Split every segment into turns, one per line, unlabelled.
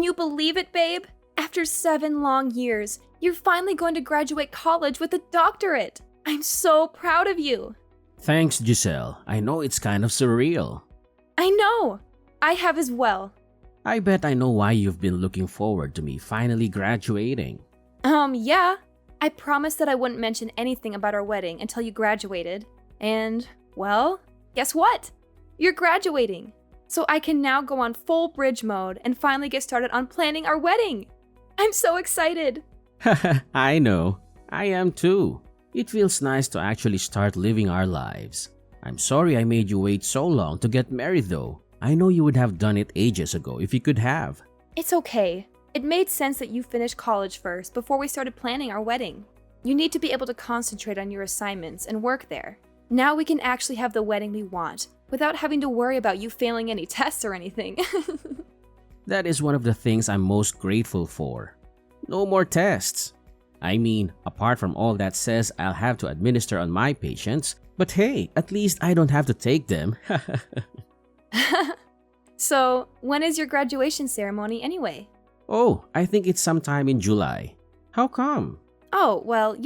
Can you believe it, babe? After 7 long years, you're finally going to graduate college with a doctorate. I'm so proud of you.
Thanks, Giselle. I know it's kind of surreal.
I know. I have as well.
I bet I know why you've been looking forward to me finally graduating.
Yeah. I promised that I wouldn't mention anything about our wedding until you graduated. And, well, guess what? You're graduating. So I can now go on full bridge mode and finally get started on planning our wedding. I'm so excited.
I know. I am too. It feels nice to actually start living our lives. I'm sorry I made you wait so long to get married though. I know you would have done it ages ago if you could have.
It's okay. It made sense that you finish college first before we started planning our wedding. You need to be able to concentrate on your assignments and work there. Now we can actually have the wedding we want without having to worry about you failing any tests or anything.
That is one of the things I'm most grateful for. No more tests. I mean, apart from all that says I'll have to administer on my patients, but hey, at least I don't have to take them.
So, when is your graduation ceremony anyway?
Oh, I think it's sometime in July. How come?
Oh, well,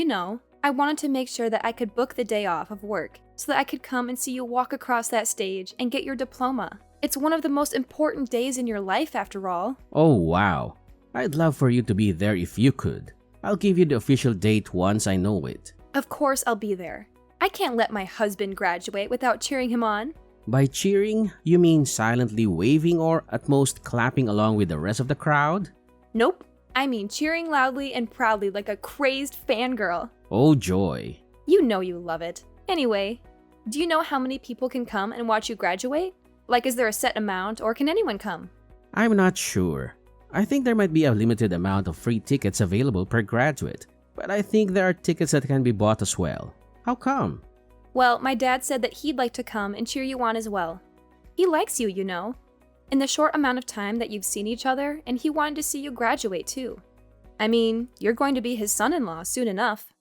I wanted to make sure that I could book the day off of work so that I could come and see you walk across that stage and get your diploma. It's one of the most important days in your life after all.
Oh, wow. I'd love for you to be there if you could. I'll give you the official date once I know it.
Of course I'll be there. I can't let my husband graduate without cheering him on.
By cheering, you mean silently waving or at most clapping along with the rest of the crowd?
Nope. I mean cheering loudly and proudly like a crazed fangirl.
Oh joy.
You know you love it. Anyway, do you know how many people can come and watch you graduate? Like, is there a set amount or can anyone come?
I'm not sure. I think there might be a limited amount of free tickets available per graduate, but I think there are tickets that can be bought as well. How come?
Well, my dad said that he'd like to come and cheer you on as well. He likes you, in the short amount of time that you've seen each other, and he wanted to see you graduate too. I mean, you're going to be his son-in-law soon enough.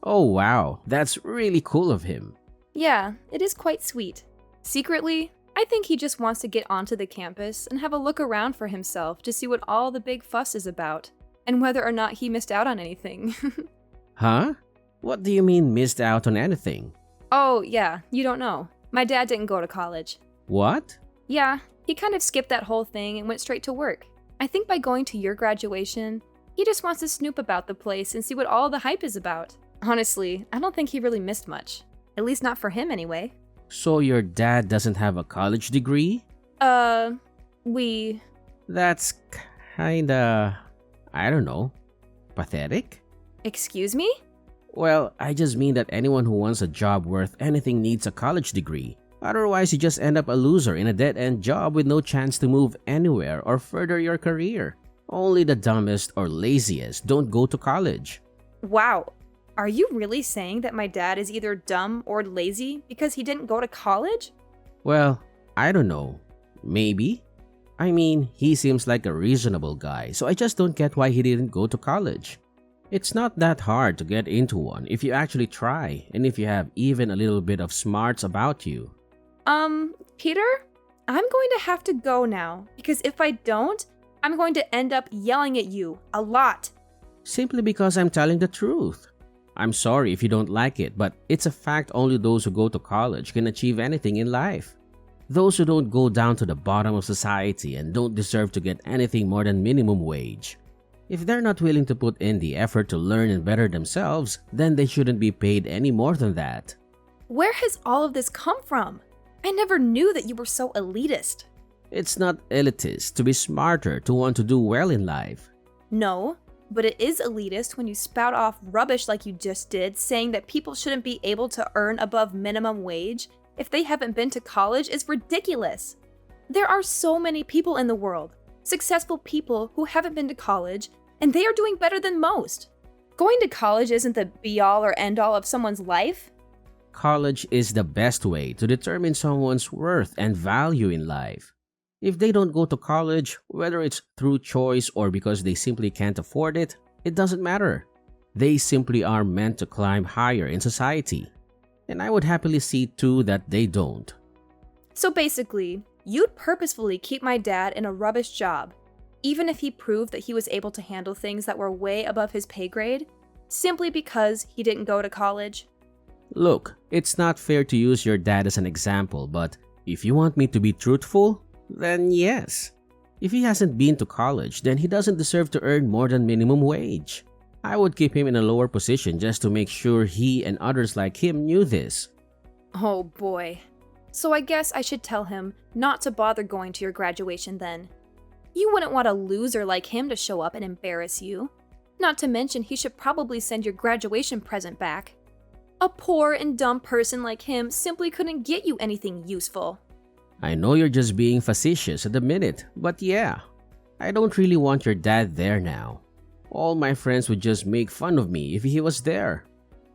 Oh wow, that's really cool of him.
Yeah, it is quite sweet. Secretly, I think he just wants to get onto the campus and have a look around for himself to see what all the big fuss is about, and whether or not he missed out on anything.
Huh? What do you mean missed out on anything?
Oh, yeah, you don't know. My dad didn't go to college.
What?
Yeah, he kind of skipped that whole thing and went straight to work. I think by going to your graduation, he just wants to snoop about the place and see what all the hype is about. Honestly, I don't think he really missed much. At least not for him anyway.
So your dad doesn't have a college degree?
We...
That's kinda... I don't know. Pathetic?
Excuse me?
Well, I just mean that anyone who wants a job worth anything needs a college degree. Otherwise, you just end up a loser in a dead-end job with no chance to move anywhere or further your career. Only the dumbest or laziest don't go to college.
Wow. Are you really saying that my dad is either dumb or lazy because he didn't go to college?
Well, I don't know. Maybe. I mean, he seems like a reasonable guy, so I just don't get why he didn't go to college. It's not that hard to get into one if you actually try and if you have even a little bit of smarts about you.
Peter? I'm going to have to go now because if I don't, I'm going to end up yelling at you a lot.
Simply because I'm telling the truth. I'm sorry if you don't like it, but it's a fact only those who go to college can achieve anything in life. Those who don't go down to the bottom of society and don't deserve to get anything more than minimum wage. If they're not willing to put in the effort to learn and better themselves, then they shouldn't be paid any more than that.
Where has all of this come from? I never knew that you were so elitist.
It's not elitist to be smarter to want to do well in life.
No, but it is elitist when you spout off rubbish like you just did, saying that people shouldn't be able to earn above minimum wage if they haven't been to college is ridiculous. There are so many people in the world, successful people who haven't been to college, and they are doing better than most. Going to college isn't the be-all or end-all of someone's life.
College is the best way to determine someone's worth and value in life. If they don't go to college, whether it's through choice or because they simply can't afford it, it doesn't matter. They simply are meant to climb higher in society. And I would happily see too that they don't.
So basically, you'd purposefully keep my dad in a rubbish job. even if he proved that he was able to handle things that were way above his pay grade, simply because he didn't go to college?
Look, it's not fair to use your dad as an example, but if you want me to be truthful, then yes. If he hasn't been to college, then he doesn't deserve to earn more than minimum wage. I would keep him in a lower position just to make sure he and others like him knew this.
Oh boy. So I guess I should tell him not to bother going to your graduation then. You wouldn't want a loser like him to show up and embarrass you. Not to mention he should probably send your graduation present back. A poor and dumb person like him simply couldn't get you anything useful.
I know you're just being facetious at the minute, but yeah, I don't really want your dad there now. All my friends would just make fun of me if he was there.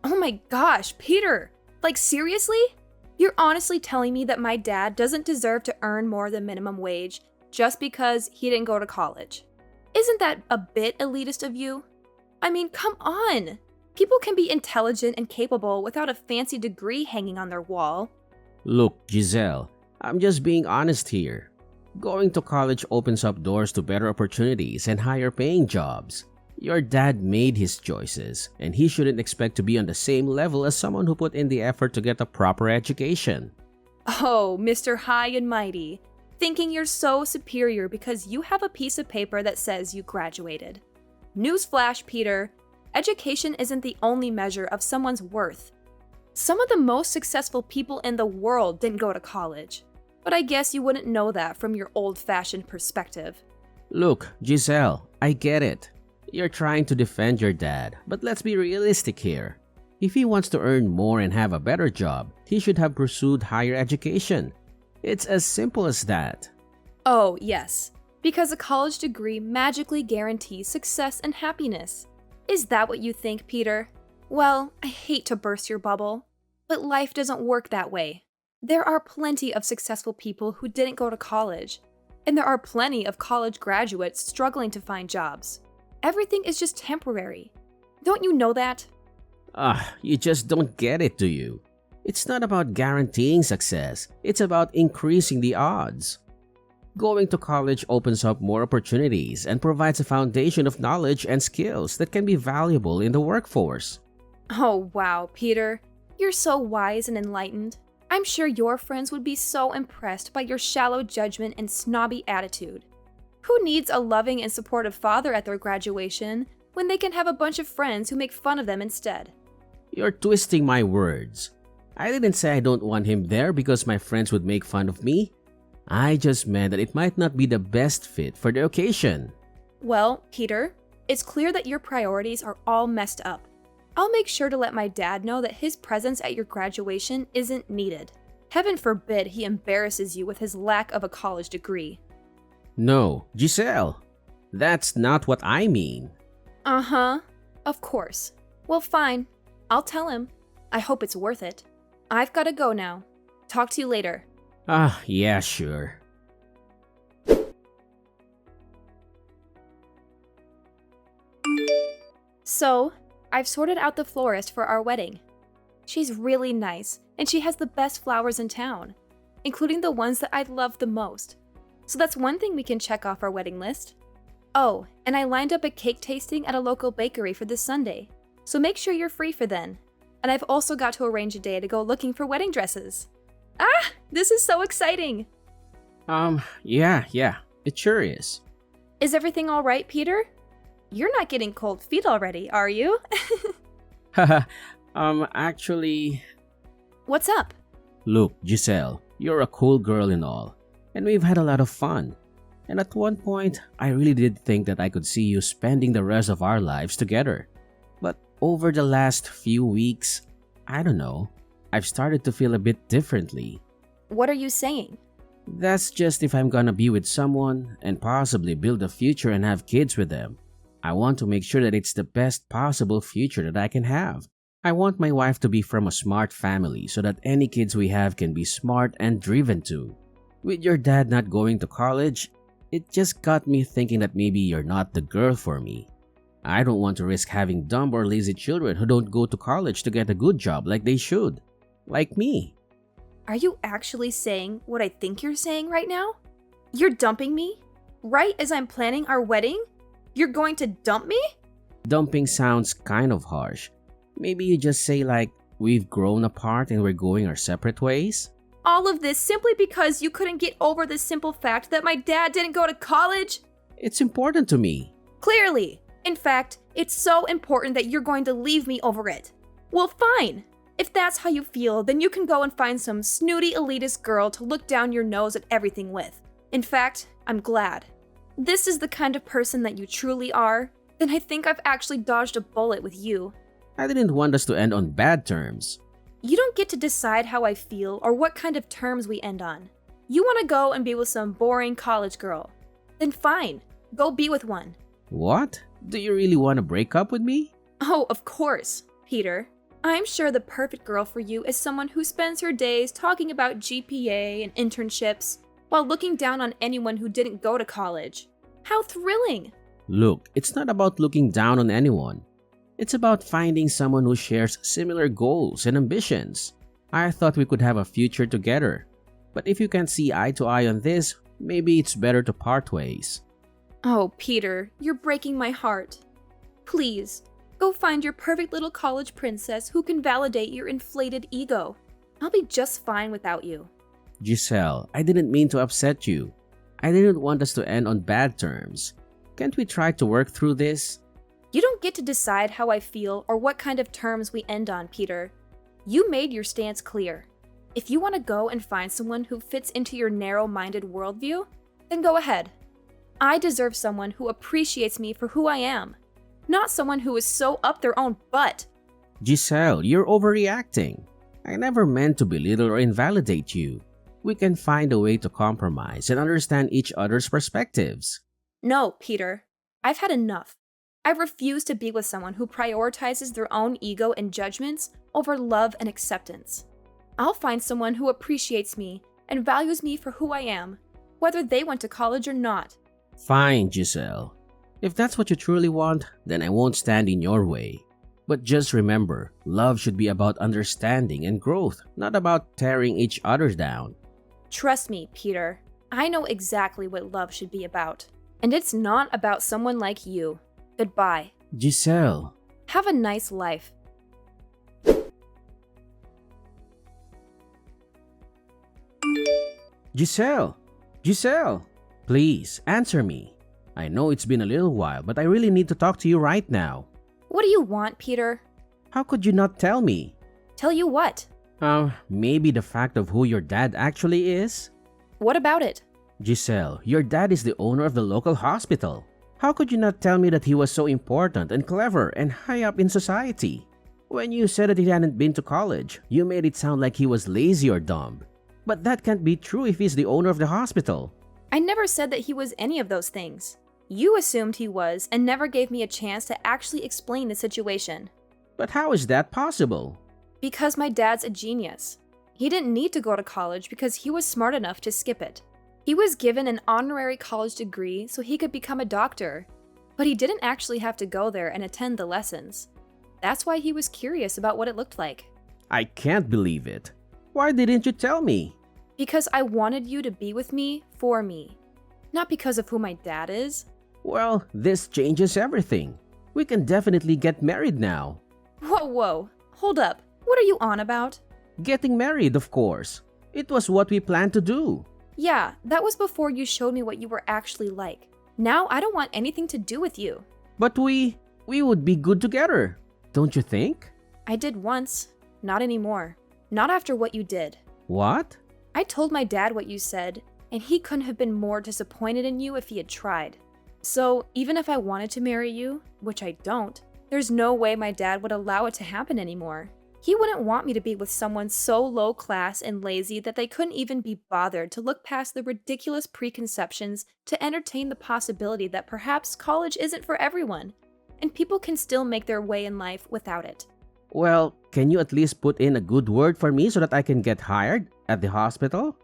Oh my gosh, Peter! Like seriously? You're honestly telling me that my dad doesn't deserve to earn more than minimum wage just because he didn't go to college? Isn't that a bit elitist of you? I mean, come on! People can be intelligent and capable without a fancy degree hanging on their wall.
Look, Giselle, I'm just being honest here. Going to college opens up doors to better opportunities and higher paying jobs. Your dad made his choices, and he shouldn't expect to be on the same level as someone who put in the effort to get a proper education.
Oh, Mr. High and Mighty, thinking you're so superior because you have a piece of paper that says you graduated. Newsflash, Peter, education isn't the only measure of someone's worth. Some of the most successful people in the world didn't go to college, but I guess you wouldn't know that from your old-fashioned perspective.
Look, Giselle, I get it. You're trying to defend your dad, but let's be realistic here. If he wants to earn more and have a better job, he should have pursued higher education. It's as simple as that.
Oh, yes, because a college degree magically guarantees success and happiness. Is that what you think, Peter? Well, I hate to burst your bubble, but life doesn't work that way. There are plenty of successful people who didn't go to college, and there are plenty of college graduates struggling to find jobs. Everything is just temporary. Don't you know that?
You just don't get it, do you? It's not about guaranteeing success, it's about increasing the odds. Going to college opens up more opportunities and provides a foundation of knowledge and skills that can be valuable in the workforce.
Oh wow, Peter. You're so wise and enlightened. I'm sure your friends would be so impressed by your shallow judgment and snobby attitude. Who needs a loving and supportive father at their graduation when they can have a bunch of friends who make fun of them instead?
You're twisting my words. I didn't say I don't want him there because my friends would make fun of me. I just meant that it might not be the best fit for the occasion.
Well, Peter, it's clear that your priorities are all messed up. I'll make sure to let my dad know that his presence at your graduation isn't needed. Heaven forbid he embarrasses you with his lack of a college degree.
No, Giselle, that's not what I mean.
Uh-huh, of course. Well, fine. I'll tell him. I hope it's worth it. I've gotta go now. Talk to you later.
Yeah, sure.
So, I've sorted out the florist for our wedding. She's really nice, and she has the best flowers in town, including the ones that I love the most. So that's one thing we can check off our wedding list. Oh, and I lined up a cake tasting at a local bakery for this Sunday, so make sure you're free for then. And I've also got to arrange a day to go looking for wedding dresses. Ah, this is so exciting!
Yeah, it sure is.
Is everything all right, Peter? You're not getting cold feet already, are you?
Actually...
What's up?
Look, Giselle, you're a cool girl and all, and we've had a lot of fun. And at one point, I really did think that I could see you spending the rest of our lives together. But over the last few weeks, I don't know, I've started to feel a bit differently.
What are you saying?
That's just if I'm gonna be with someone and possibly build a future and have kids with them. I want to make sure that it's the best possible future that I can have. I want my wife to be from a smart family so that any kids we have can be smart and driven too. With your dad not going to college, it just got me thinking that maybe you're not the girl for me. I don't want to risk having dumb or lazy children who don't go to college to get a good job like they should. Like me.
Are you actually saying what I think you're saying right now? You're dumping me? Right as I'm planning our wedding? You're going to dump me?
Dumping sounds kind of harsh. Maybe you just say like, we've grown apart and we're going our separate ways?
All of this simply because you couldn't get over the simple fact that my dad didn't go to college?
It's important to me.
Clearly. In fact, it's so important that you're going to leave me over it. Well, fine. If that's how you feel, then you can go and find some snooty elitist girl to look down your nose at everything with. In fact, I'm glad. This is the kind of person that you truly are, then I think I've actually dodged a bullet with you.
I didn't want us to end on bad terms.
You don't get to decide how I feel or what kind of terms we end on. You want to go and be with some boring college girl. Then fine, go be with one.
What? Do you really want to break up with me?
Oh, of course, Peter. I'm sure the perfect girl for you is someone who spends her days talking about GPA and internships while looking down on anyone who didn't go to college. How thrilling!
Look, it's not about looking down on anyone. It's about finding someone who shares similar goals and ambitions. I thought we could have a future together. But if you can't see eye to eye on this, maybe it's better to part ways.
Oh, Peter, you're breaking my heart. Please, go find your perfect little college princess who can validate your inflated ego. I'll be just fine without you.
Giselle, I didn't mean to upset you. I didn't want us to end on bad terms. Can't we try to work through this?
You don't get to decide how I feel or what kind of terms we end on, Peter. You made your stance clear. If you want to go and find someone who fits into your narrow-minded worldview, then go ahead. I deserve someone who appreciates me for who I am, not someone who is so up their own butt.
Giselle, you're overreacting. I never meant to belittle or invalidate you. We can find a way to compromise and understand each other's perspectives.
No, Peter. I've had enough. I refuse to be with someone who prioritizes their own ego and judgments over love and acceptance. I'll find someone who appreciates me and values me for who I am, whether they went to college or not.
Fine, Giselle. If that's what you truly want, then I won't stand in your way. But just remember, love should be about understanding and growth, not about tearing each other down.
Trust me, Peter. I know exactly what love should be about. And it's not about someone like you. Goodbye.
Giselle.
Have a nice life.
Giselle! Giselle! Please, answer me. I know it's been a little while, but I really need to talk to you right now.
What do you want, Peter?
How could you not tell me?
Tell you what?
Maybe the fact of who your dad actually is?
What about it?
Giselle, your dad is the owner of the local hospital. How could you not tell me that he was so important and clever and high up in society? When you said that he hadn't been to college, you made it sound like he was lazy or dumb. But that can't be true if he's the owner of the hospital.
I never said that he was any of those things. You assumed he was and never gave me a chance to actually explain the situation.
But how is that possible?
Because my dad's a genius. He didn't need to go to college because he was smart enough to skip it. He was given an honorary college degree so he could become a doctor, but he didn't actually have to go there and attend the lessons. That's why he was curious about what it looked like.
I can't believe it. Why didn't you tell me?
Because I wanted you to be with me for me, not because of who my dad is.
Well, this changes everything. We can definitely get married now.
Whoa, hold up. What are you on about?
Getting married, of course. It was what we planned to do.
Yeah, that was before you showed me what you were actually like. Now I don't want anything to do with you.
But we would be good together, don't you think?
I did once, not anymore. Not after what you did.
What?
I told my dad what you said, and he couldn't have been more disappointed in you if he had tried. So even if I wanted to marry you, which I don't, there's no way my dad would allow it to happen anymore. He wouldn't want me to be with someone so low class and lazy that they couldn't even be bothered to look past the ridiculous preconceptions to entertain the possibility that perhaps college isn't for everyone, and people can still make their way in life without it.
Well, can you at least put in a good word for me so that I can get hired at the hospital?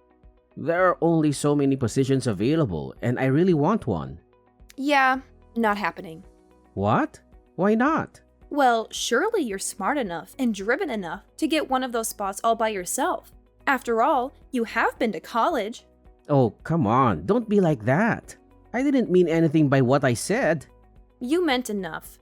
There are only so many positions available, and I really want one.
Yeah, not happening.
What? Why not?
Well, surely you're smart enough and driven enough to get one of those spots all by yourself. After all, you have been to college.
Oh, come on, don't be like that. I didn't mean anything by what I said.
You meant enough.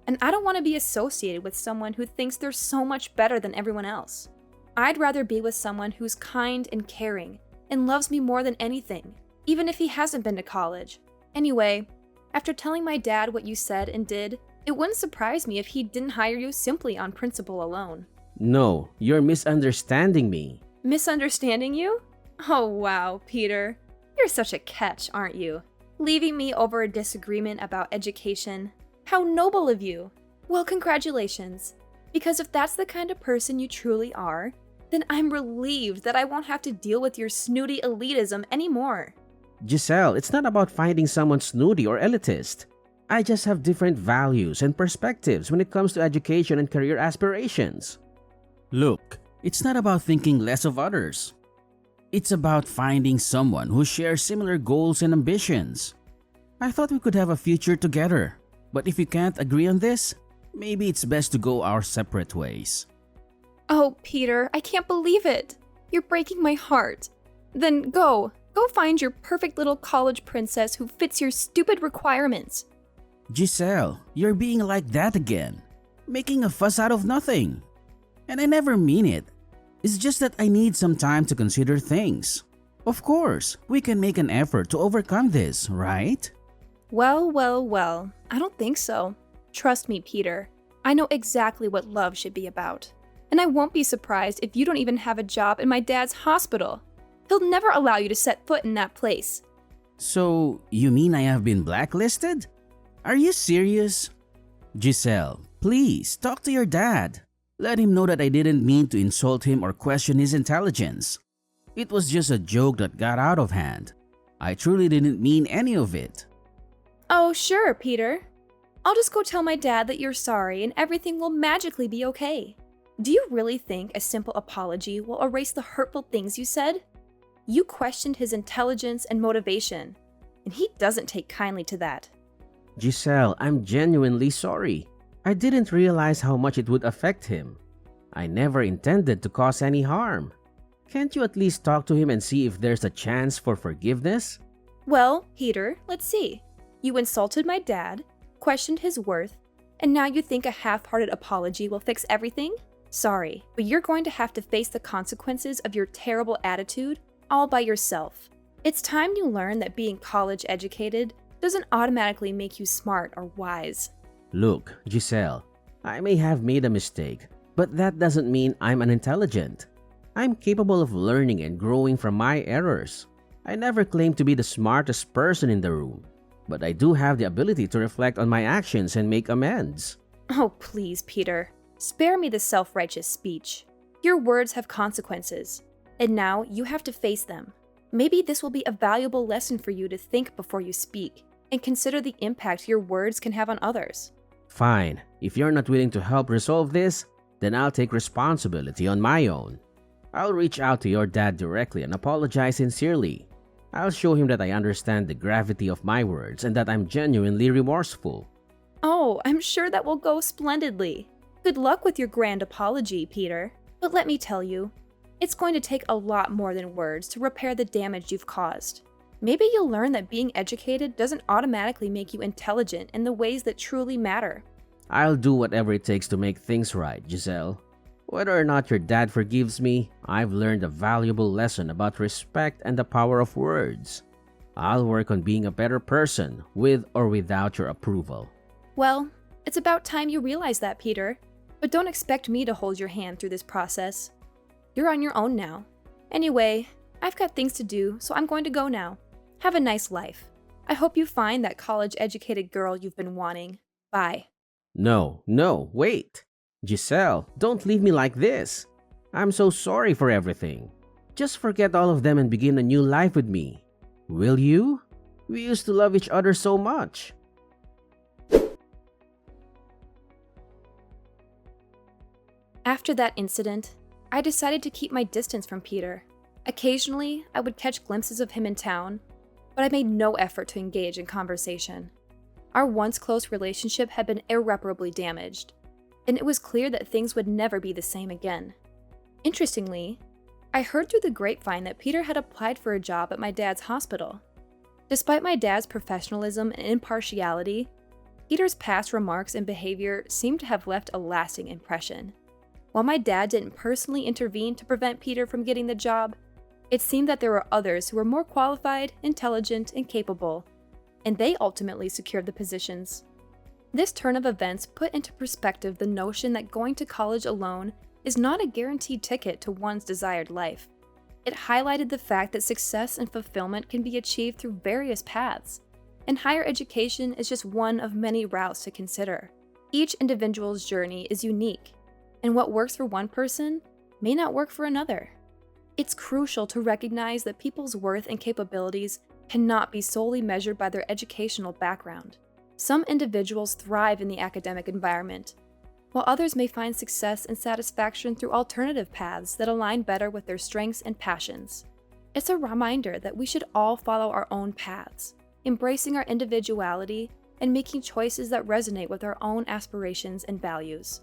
And I don't want to be associated with someone who thinks they're so much better than everyone else. I'd rather be with someone who's kind and caring and loves me more than anything, even if he hasn't been to college. Anyway, after telling my dad what you said and did, it wouldn't surprise me if he didn't hire you simply on principle alone.
No, you're misunderstanding me.
Misunderstanding you? Oh wow, Peter. You're such a catch, aren't you? Leaving me over a disagreement about education. How noble of you! Well, congratulations. Because if that's the kind of person you truly are, then I'm relieved that I won't have to deal with your snooty elitism anymore.
Giselle, it's not about finding someone snooty or elitist. I just have different values and perspectives when it comes to education and career aspirations.
Look, it's not about thinking less of others. It's about finding someone who shares similar goals and ambitions. I thought we could have a future together, but if you can't agree on this, maybe it's best to go our separate ways.
Oh, Peter, I can't believe it. You're breaking my heart. Then go find your perfect little college princess who fits your stupid requirements.
Giselle, you're being like that again, making a fuss out of nothing. And I never mean it. It's just that I need some time to consider things. Of course, we can make an effort to overcome this, right?
Well, I don't think so. Trust me, Peter. I know exactly what love should be about. And I won't be surprised if you don't even have a job in my dad's hospital. He'll never allow you to set foot in that place.
So, you mean I have been blacklisted? Are you serious? Giselle, please talk to your dad. Let him know that I didn't mean to insult him or question his intelligence. It was just a joke that got out of hand. I truly didn't mean any of it.
Oh, sure, Peter. I'll just go tell my dad that you're sorry and everything will magically be okay. Do you really think a simple apology will erase the hurtful things you said? You questioned his intelligence and motivation, and he doesn't take kindly to that.
Giselle, I'm genuinely sorry. I didn't realize how much it would affect him. I never intended to cause any harm. Can't you at least talk to him and see if there's a chance for forgiveness?
Well, Peter, let's see. You insulted my dad, questioned his worth, and now you think a half-hearted apology will fix everything? Sorry, but you're going to have to face the consequences of your terrible attitude all by yourself. It's time you learn that being college educated doesn't automatically make you smart or wise.
Look, Giselle, I may have made a mistake, but that doesn't mean I'm unintelligent. I'm capable of learning and growing from my errors. I never claimed to be the smartest person in the room, but I do have the ability to reflect on my actions and make amends.
Oh, please, Peter. Spare me the self-righteous speech. Your words have consequences, and now you have to face them. Maybe this will be a valuable lesson for you to think before you speak and consider the impact your words can have on others.
Fine, if you're not willing to help resolve this, then I'll take responsibility on my own. I'll reach out to your dad directly and apologize sincerely. I'll show him that I understand the gravity of my words and that I'm genuinely remorseful.
Oh, I'm sure that will go splendidly. Good luck with your grand apology, Peter. But let me tell you, it's going to take a lot more than words to repair the damage you've caused. Maybe you'll learn that being educated doesn't automatically make you intelligent in the ways that truly matter.
I'll do whatever it takes to make things right, Giselle. Whether or not your dad forgives me, I've learned a valuable lesson about respect and the power of words. I'll work on being a better person, with or without your approval.
Well, it's about time you realize that, Peter. But don't expect me to hold your hand through this process. You're on your own now. Anyway, I've got things to do, so I'm going to go now. Have a nice life. I hope you find that college-educated girl you've been wanting. Bye.
No, wait. Giselle, don't leave me like this. I'm so sorry for everything. Just forget all of them and begin a new life with me. Will you? We used to love each other so much.
After that incident, I decided to keep my distance from Peter. Occasionally, I would catch glimpses of him in town, but I made no effort to engage in conversation. Our once close relationship had been irreparably damaged, and it was clear that things would never be the same again. Interestingly, I heard through the grapevine that Peter had applied for a job at my dad's hospital. Despite my dad's professionalism and impartiality, Peter's past remarks and behavior seem to have left a lasting impression. While my dad didn't personally intervene to prevent Peter from getting the job, it seemed that there were others who were more qualified, intelligent, and capable, and they ultimately secured the positions. This turn of events put into perspective the notion that going to college alone is not a guaranteed ticket to one's desired life. It highlighted the fact that success and fulfillment can be achieved through various paths, and higher education is just one of many routes to consider. Each individual's journey is unique, and what works for one person may not work for another. It's crucial to recognize that people's worth and capabilities cannot be solely measured by their educational background. Some individuals thrive in the academic environment, while others may find success and satisfaction through alternative paths that align better with their strengths and passions. It's a reminder that we should all follow our own paths, embracing our individuality and making choices that resonate with our own aspirations and values.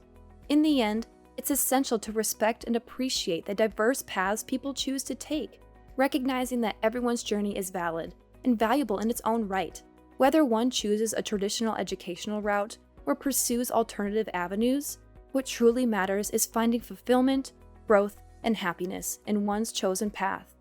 In the end, it's essential to respect and appreciate the diverse paths people choose to take, recognizing that everyone's journey is valid and valuable in its own right. Whether one chooses a traditional educational route or pursues alternative avenues, what truly matters is finding fulfillment, growth, and happiness in one's chosen path.